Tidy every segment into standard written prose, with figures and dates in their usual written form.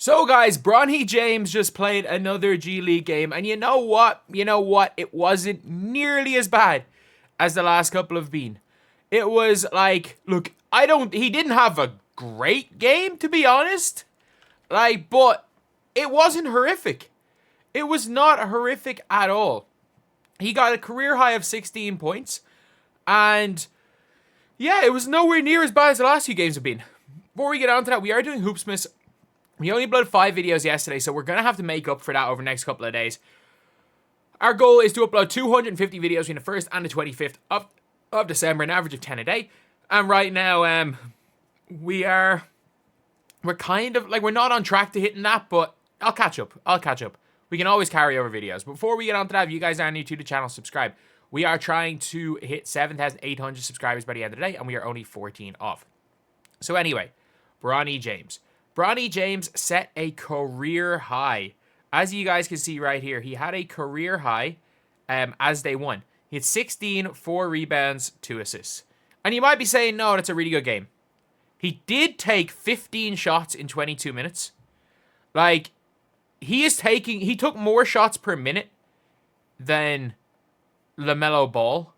So guys, Bronny James just played another G League game, and you know what? It wasn't nearly as bad as the last couple have been. It was like, look, he didn't have a great game, to be honest. But it wasn't horrific. It was not horrific at all. He got a career high of 16 points, and yeah, it was nowhere near as bad as the last few games have been. Before we get on to that, we are doing Hoopsmas. We only uploaded 5 videos yesterday, so we're going to have to make up for that over the next couple of days. Our goal is to upload 250 videos between the 1st and the 25th of December, an average of 10 a day. And right now, we're kind of, we're not on track to hitting that, but I'll catch up. We can always carry over videos. But before we get on to that, if you guys are new to the channel, subscribe. We are trying to hit 7,800 subscribers by the end of the day, and we are only 14 off. So anyway, Bronny James. Bronny James set a career high. As you guys can see right here, he had a career high as they won. He had 16, 4 rebounds, 2 assists. And you might be saying, no, that's a really good game. He did take 15 shots in 22 minutes. He took more shots per minute than LaMelo Ball.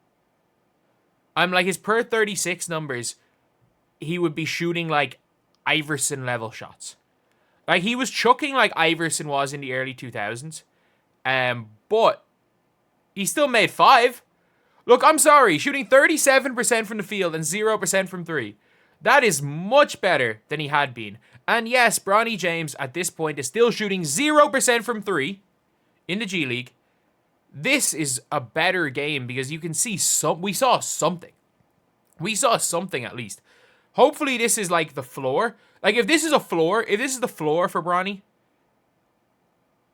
His per 36 numbers, he would be shooting Iverson level shots. He was chucking like Iverson was in the early 2000s. But he still made 5. Look, I'm sorry, shooting 37% from the field and 0% from 3. That is much better than he had been. And yes, Bronny James at this point is still shooting 0% from 3 in the G League. This is a better game because you can see we saw something. We saw something at least. Hopefully this is the floor. If this is the floor for Bronny,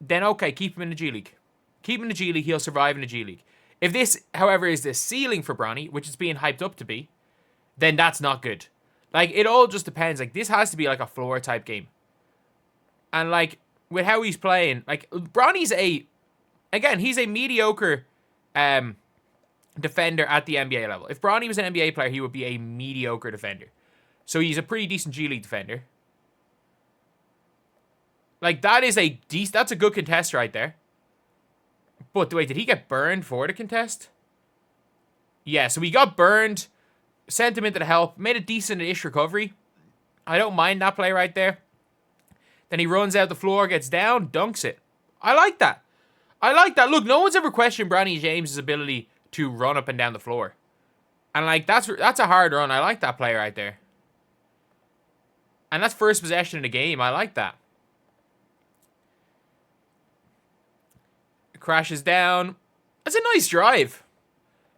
then okay, keep him in the G League. Keep him in the G League, he'll survive in the G League. If this, however, is the ceiling for Bronny, which is being hyped up to be, then that's not good. It all just depends. This has to be a floor type game. And with how he's playing, Bronny's he's a mediocre defender at the NBA level. If Bronny was an NBA player, he would be a mediocre defender. So he's a pretty decent G League defender. That's a good contest right there. But wait, did he get burned for the contest? Yeah, so he got burned, sent him into the help, made a decent-ish recovery. I don't mind that play right there. Then he runs out the floor, gets down, dunks it. I like that. Look, no one's ever questioned Bronny James' ability to run up and down the floor. And that's a hard run. I like that play right there. And that's first possession in the game. I like that. It crashes down. That's a nice drive.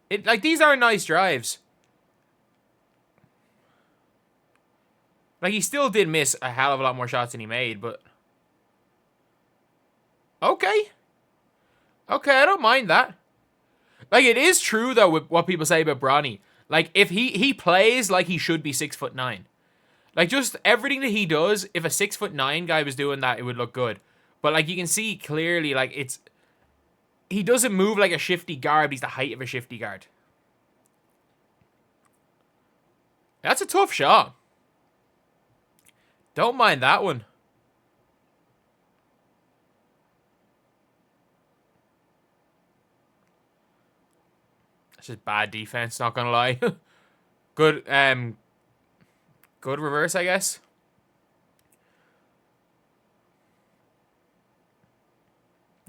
These are nice drives. He still did miss a hell of a lot more shots than he made, but okay. Okay, I don't mind that. It is true, though, with what people say about Bronny. If he plays like he should be 6'9". Just everything that he does, if a 6'9" guy was doing that, it would look good. But, you can see clearly, he doesn't move like a shifty guard, he's the height of a shifty guard. That's a tough shot. Don't mind that one. That's just bad defense, not gonna lie. Good, good reverse, I guess.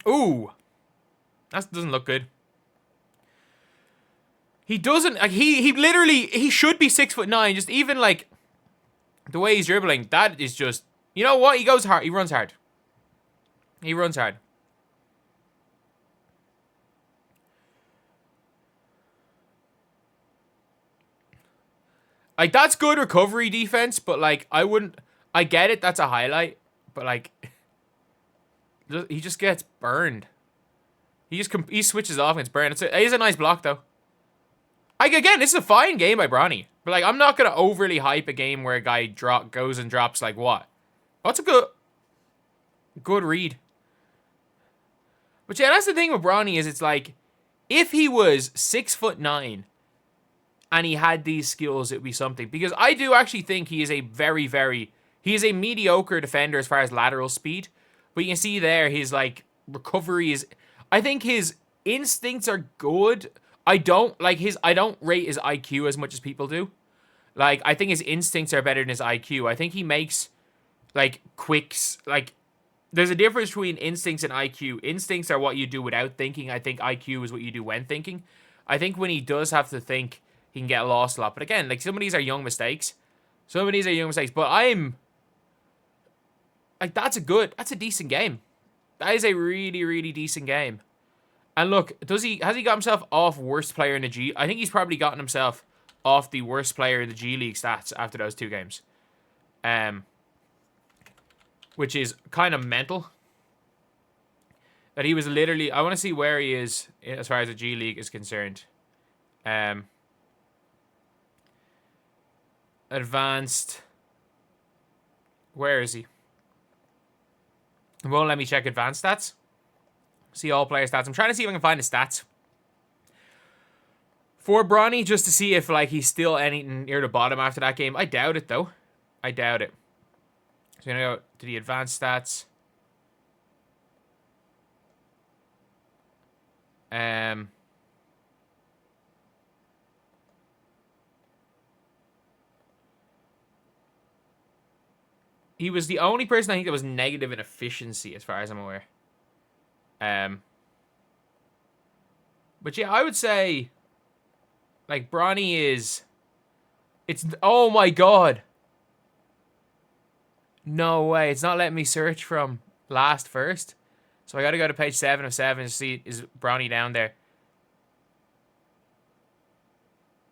Ooh. That doesn't look good. He doesn't, he literally, he should be 6'9", just even, the way he's dribbling, that is just, you know what? He goes hard, he runs hard. He runs hard. That's good recovery defense, but, I get it, that's a highlight, but, he just gets burned. He switches off and gets burned. It is a nice block, though. Again, this is a fine game by Bronny, but, I'm not going to overly hype a game where a guy goes and drops, what? That's a good read. But, yeah, that's the thing with Bronny is it's if he was 6'9", and he had these skills, it would be something. Because I do actually think he is a very, very He is a mediocre defender as far as lateral speed, but you can see there his like recovery is. I think his instincts are good. I don't rate his IQ as much as people do. Like, I think his instincts are better than his IQ. I think he makes like quicks. Like, there's a difference between instincts and IQ. Instincts are what you do without thinking. I think IQ is what you do when thinking. I think when he does have to think, he can get lost a lot. But again, like, some of these are young mistakes. But I'm like, that's a decent game. That is a really, really decent game. And look, has he got himself off worst player in the G? I think he's probably gotten himself off the worst player in the G League stats after those 2 games. Which is kind of mental. That he was literally, I want to see where he is as far as the G League is concerned. Advanced. Where is he? It won't let me check advanced stats. See all player stats. I'm trying to see if I can find the stats for Bronny, just to see if like he's still anything near the bottom after that game. I doubt it though. I doubt it. So I'm gonna go to the advanced stats. He was the only person I think that was negative in efficiency, as far as I'm aware. But yeah, I would say, like, Bronny is, oh my god. No way, it's not letting me search from last first. So I gotta go to page 7 of 7 to see, is Bronny down there?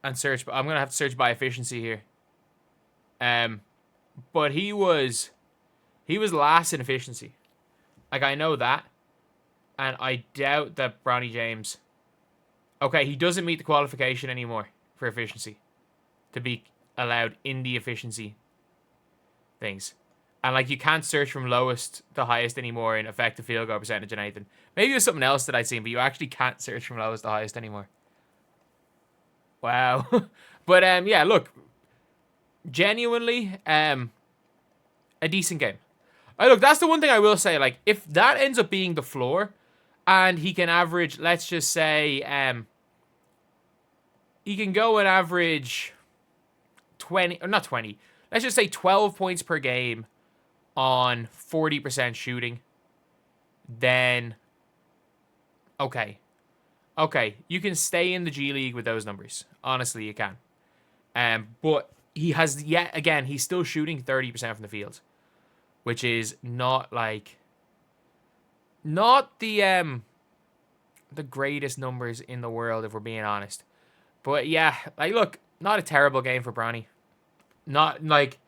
And search, but I'm gonna have to search by efficiency here. But he was last in efficiency. Like, I know that. And I doubt that Bronny James... Okay, he doesn't meet the qualification anymore for efficiency. To be allowed in the efficiency things. And, like, you can't search from lowest to highest anymore in effective field goal percentage and anything. Maybe it was something else that I'd seen, but you actually can't search from lowest to highest anymore. Wow. But, yeah, look. Genuinely, a decent game. Look, that's the one thing I will say. Like, if that ends up being the floor, and he can average, let's just say, he can go and average 20, or not 20, let's just say 12 points per game on 40% shooting, then, okay. Okay, you can stay in the G League with those numbers. Honestly, you can. But he has, yet again, he's still shooting 30% from the field. Which is not like, not the greatest numbers in the world, if we're being honest. But yeah, like, look, not a terrible game for Bronny. Not like,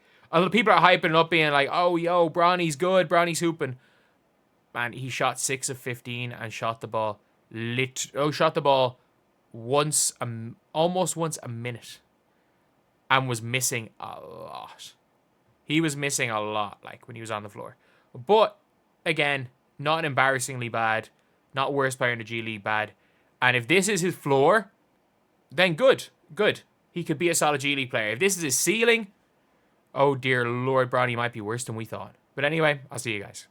people are hyping it up, being like, oh, yo, Bronny's good, Bronny's hooping. Man, he shot 6 of 15 and shot the ball shot the ball almost once a minute, and was missing a lot. He was missing a lot, like, when he was on the floor. But, again, not embarrassingly bad. Not worst player in the G League bad. And if this is his floor, then good. Good. He could be a solid G League player. If this is his ceiling, oh dear Lord, Bronny might be worse than we thought. But anyway, I'll see you guys.